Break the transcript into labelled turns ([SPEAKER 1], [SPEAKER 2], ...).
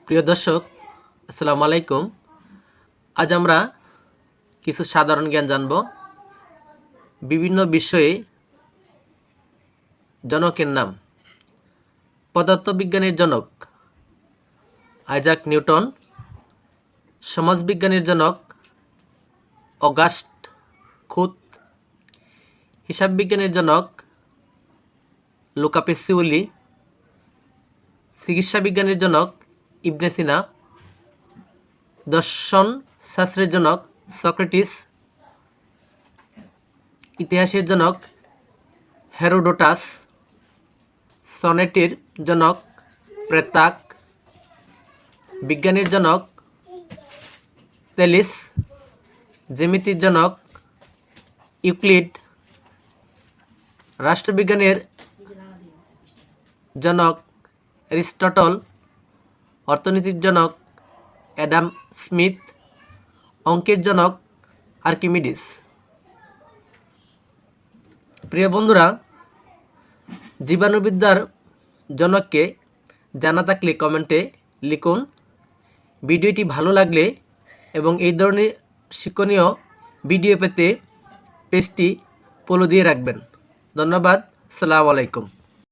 [SPEAKER 1] প্রিয় দর্শক, আসসালামু আলাইকুম। আজ আমরা কিছু সাধারণ জ্ঞান জানব। বিভিন্ন বিষয়ে জনকের নাম। পদার্থবিজ্ঞানের জনক আইজাক নিউটন। সমাজবিজ্ঞানের জনক অগাস্ট কুত। হিসাববিজ্ঞানের জনক লুকা পেসিওলি। চিকিৎসাবিজ্ঞানের জনক ইবনে সিনা। দর্শন শাস্ত্রের জনক সক্রেটিস। ইতিহাসের জনক হেরোডোটাস। সনেটের জনক প্লেতাক। বিজ্ঞানের জনক তেলিস। জ্যামিতির জনক ইউক্লিড। রাষ্ট্রবিজ্ঞানের জনক অ্যারিস্টটল। অর্থনীতির জনক অ্যাডাম স্মিথ। অঙ্কের জনক আর্কিমিডিস। প্রিয় বন্ধুরা, জীবাণুবিদ্যার জনককে জানা থাকলে কমেন্টে লিখুন। ভিডিওটি ভালো লাগলে এবং এই ধরনের শিক্ষণীয় ভিডিও পেতে পেজটি ফলো দিয়ে রাখবেন। ধন্যবাদ। আসসালামু আলাইকুম।